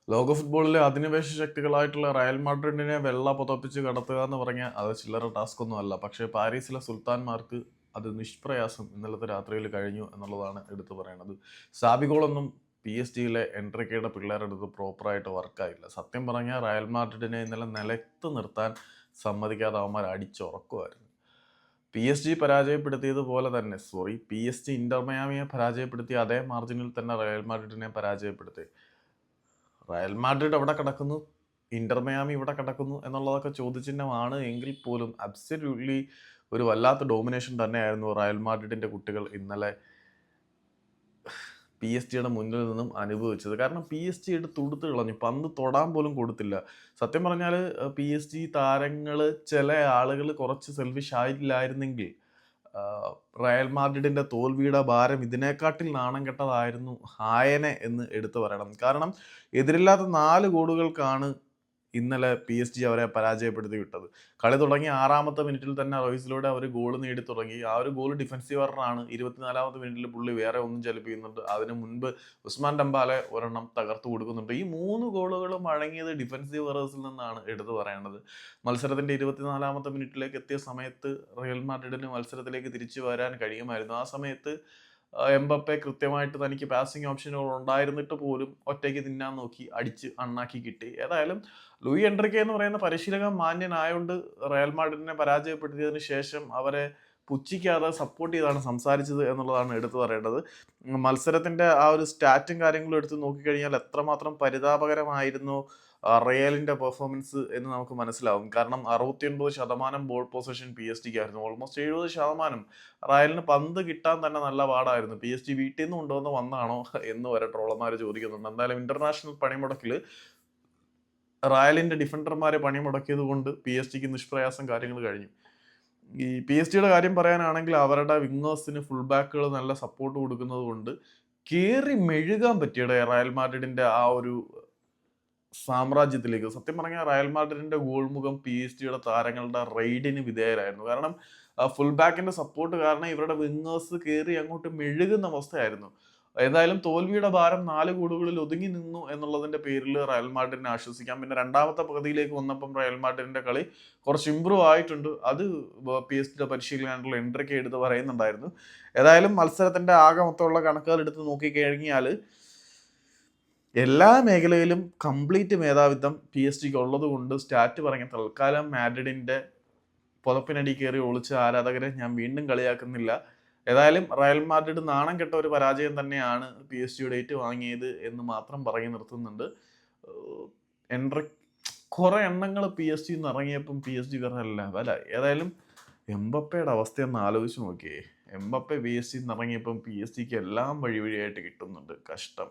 ലോക ഫുട്ബോളിലെ അധിനിവേശ ശക്തികളായിട്ടുള്ള റയൽ മാഡ്രിഡിനെ വെള്ള പുതപ്പിച്ച് കടത്തുക എന്ന് പറഞ്ഞാൽ അത് ചില്ലറ ടാസ്ക് ഒന്നും അല്ല. പക്ഷേ പാരീസിലെ സുൽത്താൻമാർക്ക് അത് നിഷ്പ്രയാസം ഇന്നലത്തെ രാത്രിയിൽ കഴിഞ്ഞു എന്നുള്ളതാണ് എടുത്തു പറയണത്. സാബിഗോളൊന്നും PSG എൻട്രിക്കയുടെ പിള്ളേരെടുത്ത് പ്രോപ്പറായിട്ട് വർക്കായില്ല. സത്യം പറഞ്ഞാൽ റയൽ മാഡ്രിഡിനെ ഇന്നലെ നിലത്ത് നിർത്താൻ സമ്മതിക്കാതെ അവന്മാർ അടിച്ചുറക്കുമായിരുന്നു. PSG പരാജയപ്പെടുത്തിയതുപോലെ തന്നെ PSG ഇന്റർ മയാമിയെ പരാജയപ്പെടുത്തിയ അതേ മാർജിനിൽ തന്നെ റയൽ മാഡ്രിഡിനെ പരാജയപ്പെടുത്തി. റയൽ മാഡ്രിഡ് എവിടെ കിടക്കുന്നു, ഇന്റർ മയാമി ഇവിടെ കിടക്കുന്നു എന്നുള്ളതൊക്കെ ചോദ്യചിഹ്നമാണ് എങ്കിൽ പോലും അബ്സല്യൂട്ട്ലി ഒരു വല്ലാത്ത ഡോമിനേഷൻ തന്നെയായിരുന്നു റയൽ മാഡ്രിഡിന്റെ കുട്ടികൾ ഇന്നലെ PSG മുന്നിൽ നിന്നും അനുഭവിച്ചത്. കാരണം PSG തുടുത്ത് കളഞ്ഞു, പന്ത് തൊടാൻ പോലും കൊടുത്തില്ല. സത്യം പറഞ്ഞാൽ PSG താരങ്ങൾ ചില ആളുകൾ കുറച്ച് സെൽഫിഷ് ആയില്ലായിരുന്നെങ്കിൽ റയൽ മാഡ്രിഡിന്റെ തോൽവിയുടെ ഭാരം ഇതിനെക്കാട്ടിൽ നാണം കെട്ടതായിരുന്നു ആയനെ എന്ന് എടുത്തു പറയണം. കാരണം എതിരില്ലാത്ത 4 ഗോളുകൾക്കാണ് ഇന്നലെ PSG അവരെ പരാജയപ്പെടുത്തി വിട്ടത്. കളി തുടങ്ങി 6ാമത്തെ മിനിറ്റിൽ തന്നെ റോയ്സിലൂടെ അവർ ഗോൾ നേടി തുടങ്ങി. ആ ഒരു ഗോൾ ഡിഫൻസീവ് എററാണ്. 24ാമത്തെ മിനിറ്റിൽ പുള്ളി വേറെ ഒന്നും ചലിപ്പിക്കുന്നുണ്ട്. അതിന് മുൻപ് ഉസ്മാൻ ഡംബാലെ ഒരെണ്ണം തകർത്ത് കൊടുക്കുന്നുണ്ട്. ഈ 3 ഗോളുകളും വഴങ്ങിയത് ഡിഫൻസീവ് എറേഴ്സിൽ നിന്നാണ് എടുത്തു പറയേണ്ടത്. മത്സരത്തിന്റെ 24ാമത്തെ മിനിറ്റിലേക്ക് എത്തിയ സമയത്ത് റയൽ മാഡ്രിഡിന് മത്സരത്തിലേക്ക് തിരിച്ചു വരാൻ കഴിയുമായിരുന്നു. ആ സമയത്ത് എംബപ്പെ കൃത്യമായിട്ട് തനിക്ക് പാസിംഗ് ഓപ്ഷനുകൾ ഉണ്ടായിരുന്നിട്ട് പോലും ഒറ്റയ്ക്ക് തിന്നാൻ നോക്കി, അടിച്ച് അണ്ണാക്കി കിട്ടി. ഏതായാലും ലൂയി എൻട്രിക്കെ എന്ന് പറയുന്ന പരിശീലകൻ മാന്യനായോണ്ട് റയൽ മാഡ്രിഡിനെ പരാജയപ്പെടുത്തിയതിനു ശേഷം അവരെ പുച്ഛിക്കാതെ സപ്പോർട്ട് ചെയ്താണ് സംസാരിച്ചത് എന്നുള്ളതാണ് എടുത്തു പറയേണ്ടത്. മത്സരത്തിന്റെ ആ ഒരു സ്റ്റാറ്റും കാര്യങ്ങളും എടുത്ത് നോക്കിക്കഴിഞ്ഞാൽ എത്രമാത്രം പരിതാപകരമായിരുന്നു റയലിന്റെ പെർഫോമൻസ് എന്ന് നമുക്ക് മനസ്സിലാവും. കാരണം 69% ബോൾ പൊസിഷൻ PSG ആയിരുന്നു. ഓൾമോസ്റ്റ് 70%. റയലിന് പന്ത് കിട്ടാൻ തന്നെ നല്ല പാടായിരുന്നു. PSG വീട്ടിൽ നിന്ന് കൊണ്ടുവന്ന് വന്നാണോ എന്ന് വരെ ട്രോളന്മാർ ചോദിക്കുന്നുണ്ട്. എന്തായാലും ഇന്റർനാഷണൽ പണിമുടക്കിൽ റയലിന്റെ ഡിഫൻഡർമാരെ പണിമുടക്കിയത് കൊണ്ട് PSG നിഷ്പ്രയാസം കാര്യങ്ങൾ കഴിഞ്ഞു. ഈ PSG കാര്യം പറയാനാണെങ്കിൽ അവരുടെ വിങ്ങേഴ്സിന് ഫുൾ ബാക്കുകൾ നല്ല സപ്പോർട്ട് കൊടുക്കുന്നത് കൊണ്ട് കേറി മെഴുകാൻ പറ്റിയുടെ റയൽ മാഡ്രിഡിന്റെ ആ ഒരു സാമ്രാജ്യത്തിലേക്ക്. സത്യം പറഞ്ഞാൽ റയൽ മാഡ്രിഡിന്റെ ഗോൾ മുഖം PSG താരങ്ങളുടെ റെയ്ഡിന് വിധേയരായിരുന്നു. കാരണം ഫുൾ ബാക്കിന്റെ സപ്പോർട്ട് കാരണം ഇവരുടെ വിങ്ങേഴ്സ് കയറി അങ്ങോട്ട് മെഴുകുന്ന അവസ്ഥയായിരുന്നു. എന്തായാലും തോൽവിയുടെ ഭാരം 4 ഗോളുകളിൽ ഒതുങ്ങി നിന്നു എന്നുള്ളതിന്റെ പേരിൽ റയൽ മാഡ്രിഡിനെ ആശ്വസിക്കാം. പിന്നെ രണ്ടാമത്തെ പകുതിയിലേക്ക് വന്നപ്പം റയൽ മാഡ്രിഡിന്റെ കളി കുറച്ച് ഇമ്പ്രൂവ് ആയിട്ടുണ്ട്. അത് PSG പരിശീലകനായിട്ടുള്ള എൻട്രിക്കെ എടുത്ത് പറയുന്നുണ്ടായിരുന്നു. ഏതായാലും മത്സരത്തിന്റെ ആകെ മൊത്തമുള്ള കണക്കുകൾ എടുത്ത് നോക്കിക്കഴിഞ്ഞാൽ എല്ലാ മേഖലയിലും കംപ്ലീറ്റ് മേധാവിത്വം PSG ഉള്ളത് കൊണ്ട് സ്റ്റാറ്റ് പറഞ്ഞ തൽക്കാലം മാഡ്രിഡിന്റെ പുതപ്പിനടി കയറി ഒളിച്ച ആരാധകരെ ഞാൻ വീണ്ടും കളിയാക്കുന്നില്ല. ഏതായാലും റയൽ മാഡ്രിഡ് നാണം കെട്ട ഒരു പരാജയം തന്നെയാണ് PSG ഏറ്റുവാങ്ങിയത് എന്ന് മാത്രം പറഞ്ഞു നിർത്തുന്നുണ്ട്. കുറെ എണ്ണങ്ങൾ PSG ഇറങ്ങിയപ്പം PSG ലെവലായി. ഏതായാലും എംബപ്പയുടെ അവസ്ഥയൊന്ന് ആലോചിച്ച് നോക്കിയേ. എംബപ്പെ PSG ഇറങ്ങിയപ്പം PSG എല്ലാം വഴിയായിട്ട് കിട്ടുന്നുണ്ട്. കഷ്ടം.